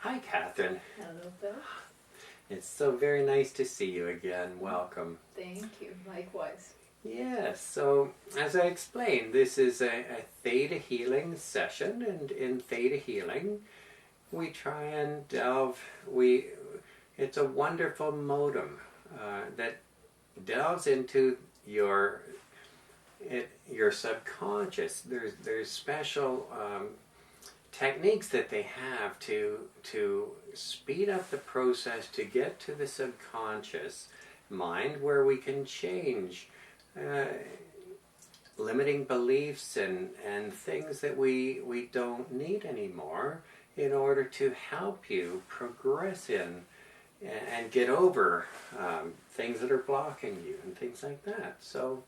Hi, Kathryn. Hello, Bill. It's so very nice to see you again. Welcome. Thank you. Likewise. Yes, so as I explained, this is a Theta Healing session, and in Theta Healing, we try and it's a wonderful modem that delves into your subconscious. There's special techniques that they have to speed up the process to get to the subconscious mind, where we can change limiting beliefs and things that we don't need anymore, in order to help you progress in and get over things that are blocking you and things like that. So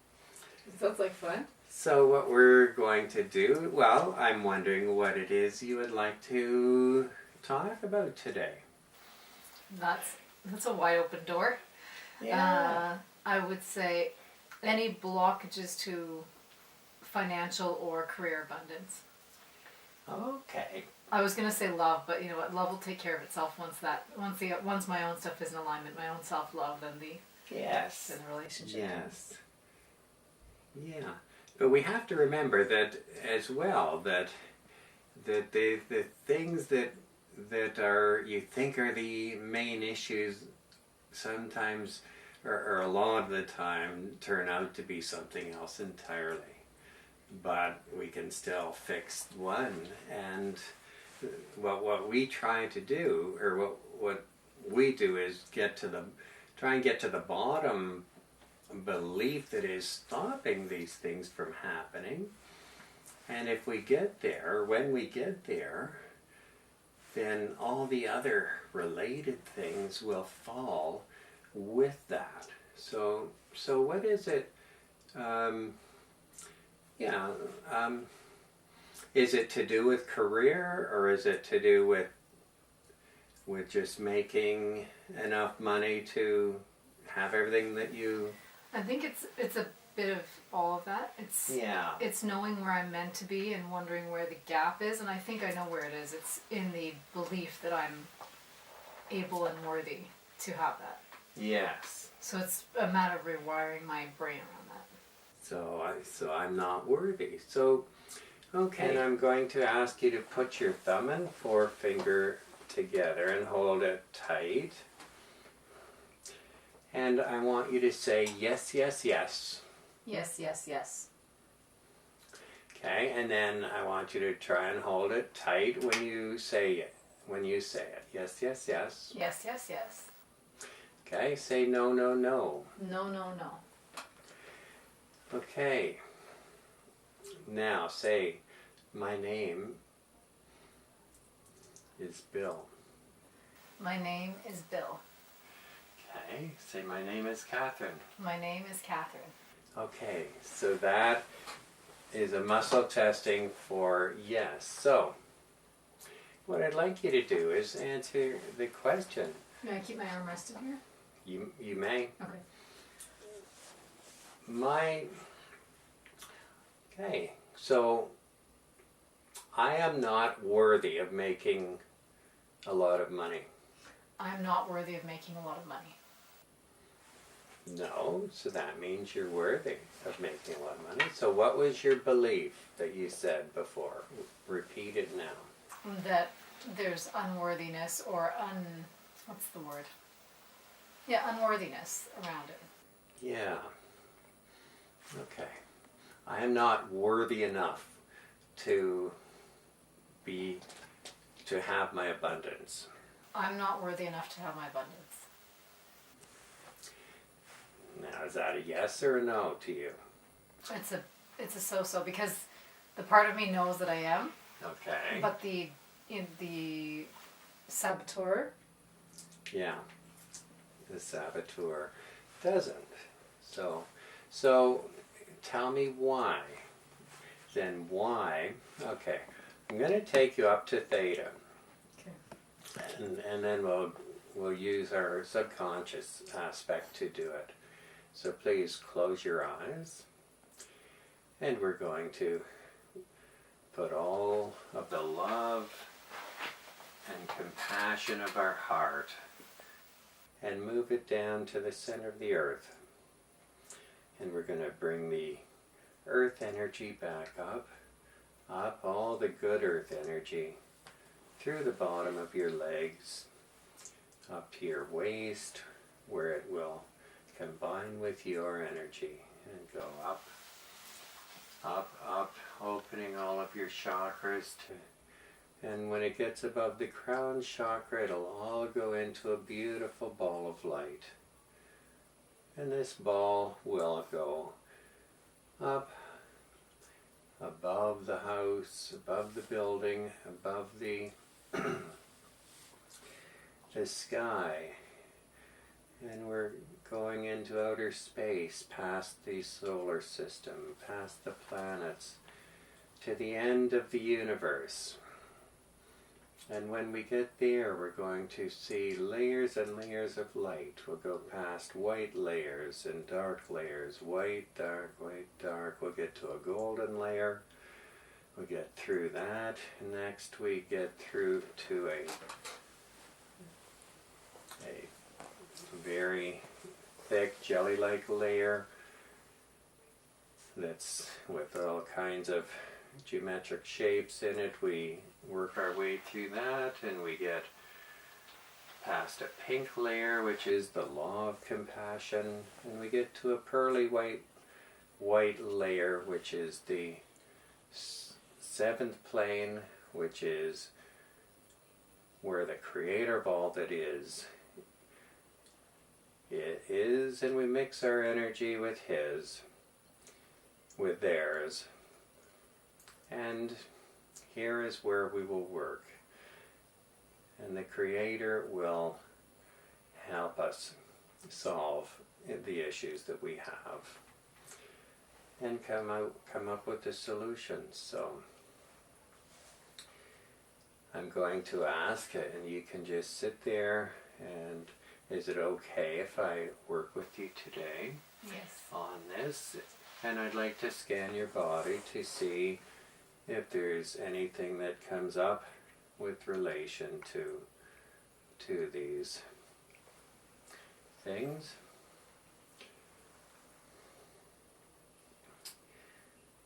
Sounds like fun. So what we're going to do, well, I'm wondering what it is you would like to talk about today. That's a wide open door. Yeah. I would say any blockages to financial or career abundance. Okay. I was gonna say love, but you know what? Love will take care of itself once my own stuff is in alignment, my own self-love, then the relationship. Yes. Yeah. But we have to remember that as well, that the things that are, you think are the main issues, sometimes or a lot of the time turn out to be something else entirely. But we can still fix one, and what we try to do, or what we do, is try and get to the bottom belief that is stopping these things from happening. And if we get there, when we get there, then all the other related things will fall with that. So what is it? Is it to do with career, or is it to do with just making enough money to have everything that you... I think it's a bit of all of that. It's knowing where I'm meant to be and wondering where the gap is, and I think I know where it is. It's in the belief that I'm able and worthy to have that. Yes. So it's a matter of rewiring my brain around that. So I'm not worthy. So, okay, and I'm going to ask you to put your thumb and forefinger together and hold it tight. And I want you to say yes, yes, yes. Yes, yes, yes. Okay, and then I want you to try and hold it tight when you say it. Yes, yes, yes. Yes, yes, yes. Okay, say no, no, no. No, no, no. Okay. Now say, my name is Bill. My name is Bill. Okay, say my name is Kathryn. My name is Kathryn. Okay, so that is a muscle testing for yes. So, what I'd like you to do is answer the question. May I keep my arm rested here? You may. Okay. Okay, so I am not worthy of making a lot of money. I'm not worthy of making a lot of money. No, so that means you're worthy of making a lot of money. So what was your belief that you said before? Repeat it now. That there's unworthiness or what's the word? Yeah, unworthiness around it. Yeah. Okay. I am not worthy enough to have my abundance. I'm not worthy enough to have my abundance. Now, is that a yes or a no to you? It's a so-so, because the part of me knows that I am. Okay. But the saboteur. Yeah. The saboteur doesn't. So tell me why. Then why? Okay. I'm going to take you up to theta. Okay. And then we'll use our subconscious aspect to do it. So please close your eyes. And we're going to put all of the love and compassion compassion of our heart and move it down to the center of the earth. And we're going to bring the earth energy back up, all the good earth energy, through the bottom of your legs, up to your waist, where it will combine with your energy and go up, up, up, opening all of your chakras and when it gets above the crown chakra, it'll all go into a beautiful ball of light. And this ball will go up, above the house, above the building, above the the sky. And we're going into outer space, past the solar system, past the planets, to the end of the universe. And when we get there, we're going to see layers and layers of light. We'll go past white layers and dark layers, white, dark, white, dark. We'll get to a golden layer. We'll get through that. Next we get through to a very thick jelly-like layer that's with all kinds of geometric shapes in it. We work our way through that and we get past a pink layer, which is the law of compassion, and we get to a pearly white layer, which is the seventh plane, which is where the creator of all that is. It is, and we mix our energy with his, with theirs. And here is where we will work. And the Creator will help us solve the issues that we have and come up with the solutions. So I'm going to ask, and you can just sit there, and is it okay if I work with you today? Yes. On this? And I'd like to scan your body to see if there's anything that comes up with relation to these things.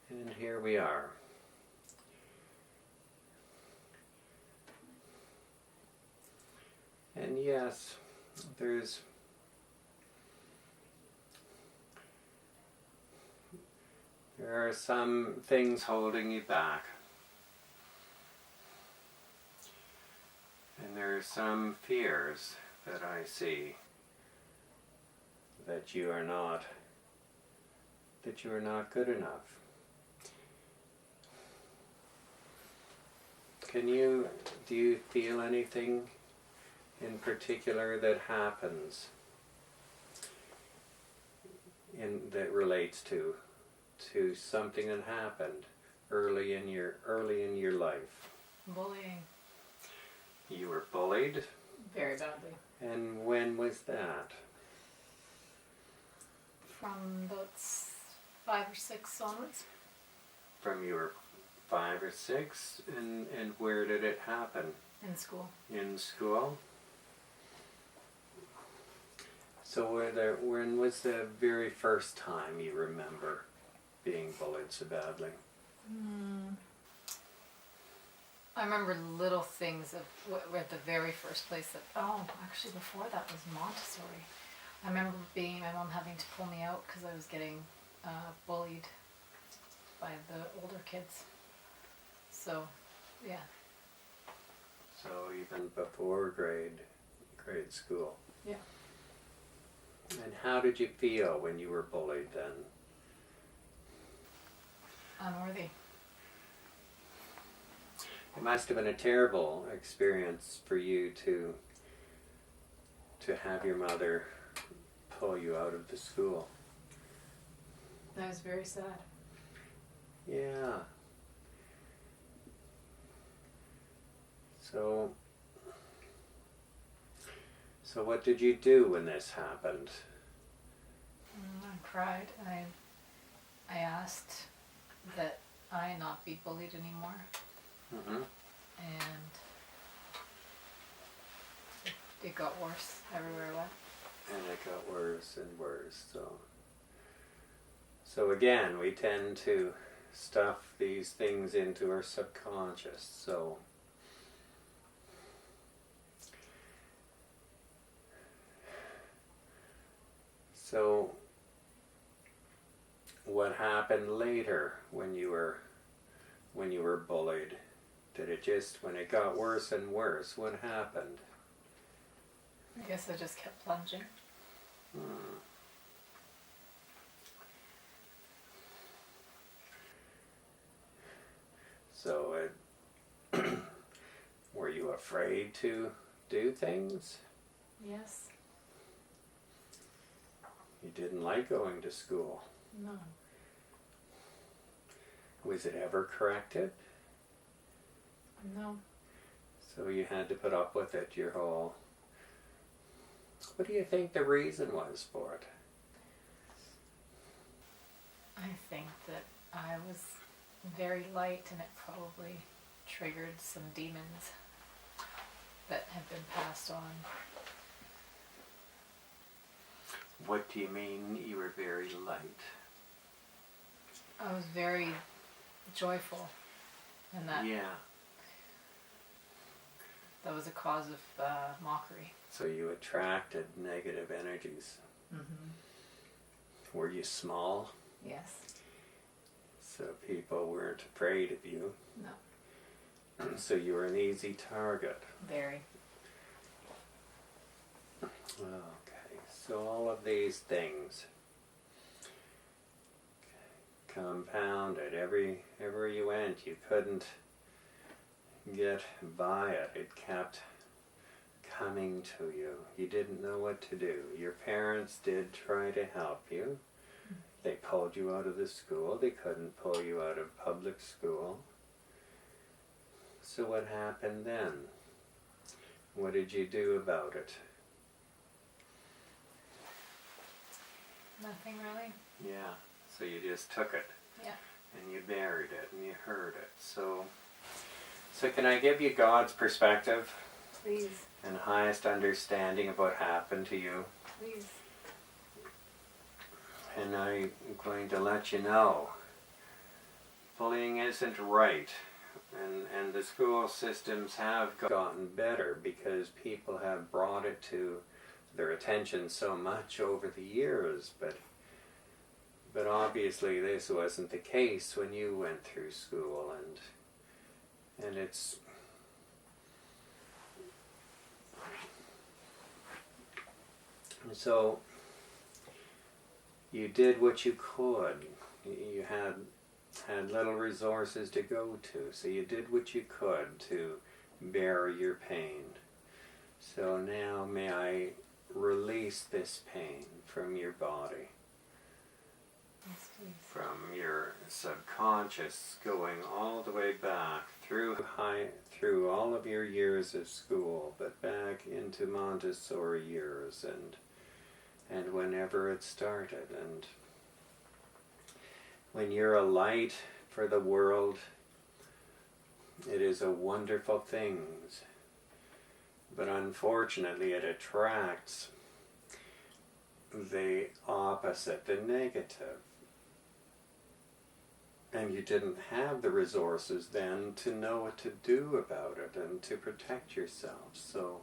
And here we are. And yes, there are some things holding you back. And there are some fears that I see that you are not good enough. Do you feel anything in particular that happens that relates to something that happened early in your life? Bullying. You were bullied? Very badly. And when was that? From about 5 or 6 onwards. From you were 5 or 6, and where did it happen? In school. In school? So when was the very first time you remember being bullied so badly? I remember little things of at the very first place actually before that was Montessori. I remember my mom having to pull me out because I was getting bullied by the older kids. So, yeah. So even before grade school. Yeah. And how did you feel when you were bullied then? Unworthy. It must have been a terrible experience for you to have your mother pull you out of the school. That was very sad. Yeah. So what did you do when this happened? I cried. I asked that I not be bullied anymore. Mm-hmm. And it got worse everywhere I went. And it got worse and worse. So again, we tend to stuff these things into our subconscious. So what happened later when you were bullied? Did it just, when it got worse and worse, what happened? I guess I just kept plunging. So were you afraid to do things? Yes. You didn't like going to school. No. Was it ever corrected? No. So you had to put up with it your whole... What do you think the reason was for it? I think that I was very light and it probably triggered some demons that have been passed on. What do you mean you were very light? I was very joyful, and that was a cause of mockery. So you attracted negative energies. Mm-hmm. Were you small? Yes. So people weren't afraid of you. No. So you were an easy target. Very. Okay, so all of these things compounded. Everywhere you went, you couldn't get by it. It kept coming to you. You didn't know what to do. Your parents did try to help you. They pulled you out of the school. They couldn't pull you out of public school. So what happened then? What did you do about it? Nothing really. Yeah, so you just took it. Yeah. And you buried it and you heard it. So can I give you God's perspective? Please. And highest understanding of what happened to you? Please. And I'm going to let you know, bullying isn't right. And the school systems have gotten better because people have brought it to their attention so much over the years. But obviously this wasn't the case when you went through school, and it's... So you did what you could. You had little resources to go to, so you did what you could to bear your pain. So now may I release this pain from your body, Yes, please. from your subconscious, going all the way back through all of your years of school, but back into Montessori years and whenever it started. And when you're a light for the world, it is a wonderful thing. But unfortunately it attracts the opposite, the negative. And you didn't have the resources then to know what to do about it and to protect yourself. So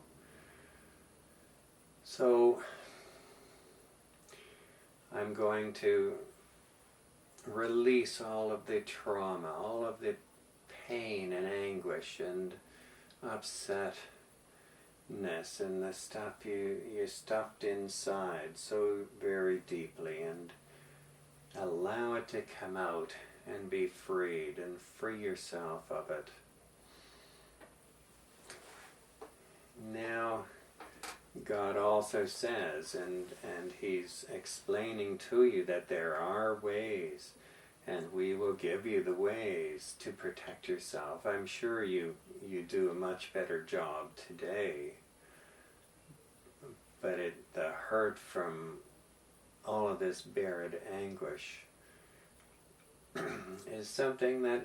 I'm going to release all of the trauma, all of the pain and anguish and upsetness and the stuff you stuffed inside so very deeply, and allow it to come out and be freed and free yourself of it. Now, God also says, and He's explaining to you that there are ways, and we will give you the ways to protect yourself. I'm sure you do a much better job today, but the hurt from all of this buried anguish is something that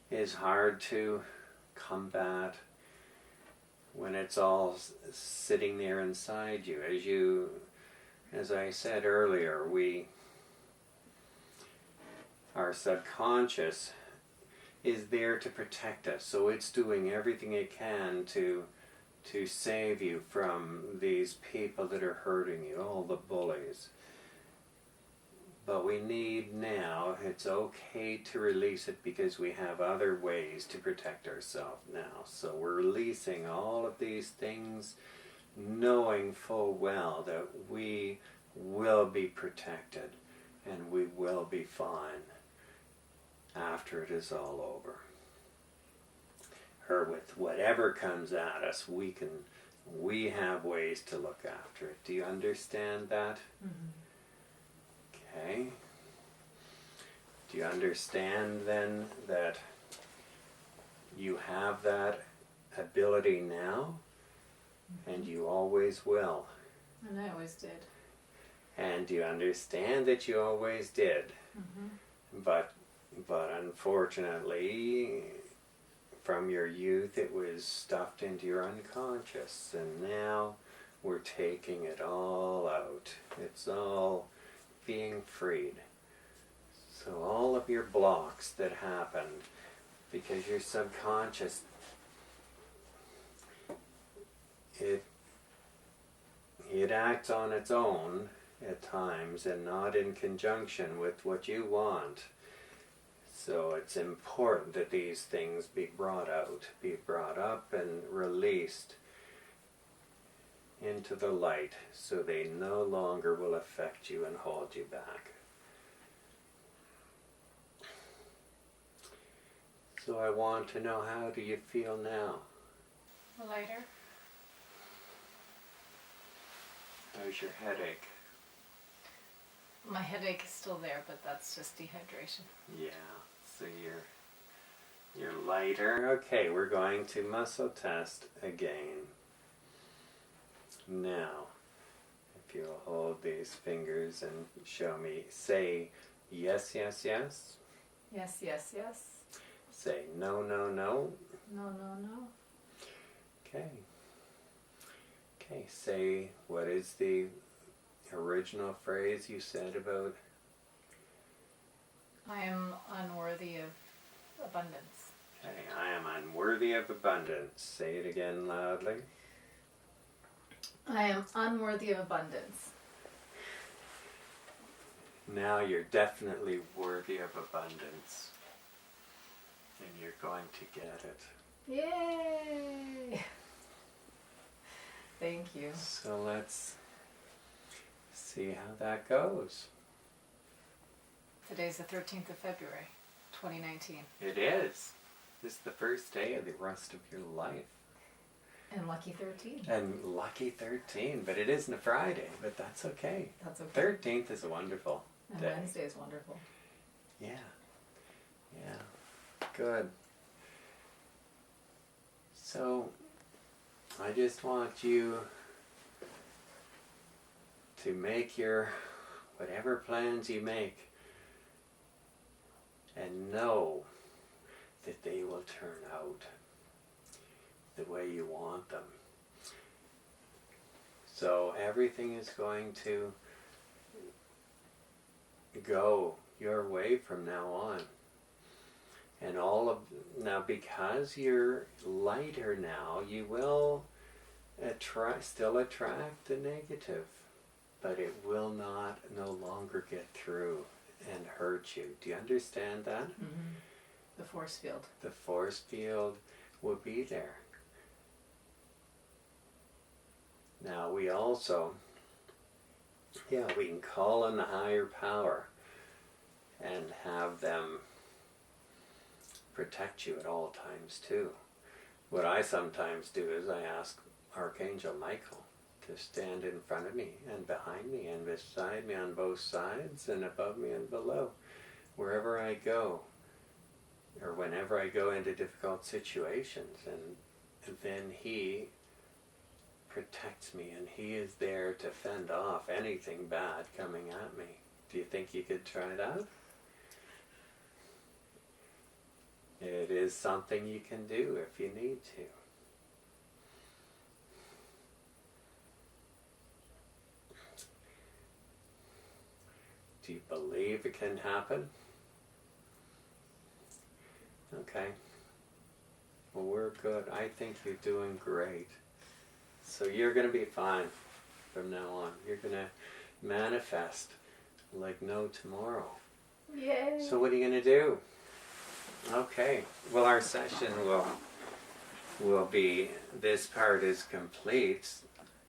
is hard to combat when it's all sitting there inside you, as I said earlier, our subconscious is there to protect us, so it's doing everything it can to save you from these people that are hurting you, all the bullies. But we need now, it's okay to release it because we have other ways to protect ourselves now. So we're releasing all of these things, knowing full well that we will be protected and we will be fine after it is all over. Or with whatever comes at us, we have ways to look after it. Do you understand that? Mm-hmm. Okay. Do you understand then that you have that ability now, and you always will? And I always did. And do you understand that you always did? Mm-hmm. But unfortunately, from your youth, it was stuffed into your unconscious, and now we're taking it all out. It's all being freed. So all of your blocks that happened because your subconscious, it acts on its own at times and not in conjunction with what you want. So it's important that these things be brought out, be brought up and released into the light, so they no longer will affect you and hold you back. So I want to know, how do you feel now? Lighter. How's your headache? My headache is still there, but that's just dehydration. Yeah, so you're lighter. Okay, we're going to muscle test again. Now, if you'll hold these fingers and show me, say yes, yes, yes. Yes, yes, yes. Say no, no, no. No, no, no. Okay. Okay, say, what is the original phrase you said about? I am unworthy of abundance. Okay, I am unworthy of abundance. Say it again loudly. I am unworthy of abundance. Now you're definitely worthy of abundance. And you're going to get it. Yay! Thank you. So let's see how that goes. Today's the 13th of February, 2019. It is. This is the first day of the rest of your life. And lucky 13. And lucky 13, but it isn't a Friday, but that's okay. That's okay. 13th is a wonderful and day. Wednesday is wonderful. Yeah. Yeah. Good. So, I just want you to make your, whatever plans you make, and know that they will turn out the way you want them. So everything is going to go your way from now on. And now, because you're lighter now, you will still attract the negative, but it will no longer get through and hurt you. Do you understand that? Mm-hmm. The force field. The force field will be there. Now we also, we can call on the higher power and have them protect you at all times too. What I sometimes do is I ask Archangel Michael to stand in front of me and behind me and beside me on both sides and above me and below, wherever I go, or whenever I go into difficult situations, and then he protects me, and he is there to fend off anything bad coming at me. Do you think you could try that? It is something you can do if you need to. Do you believe it can happen? Okay. Well, we're good. I think you're doing great. So you're going to be fine from now on. You're going to manifest like no tomorrow. Yay. So what are you going to do? Okay. Well, our session will be, this part is complete.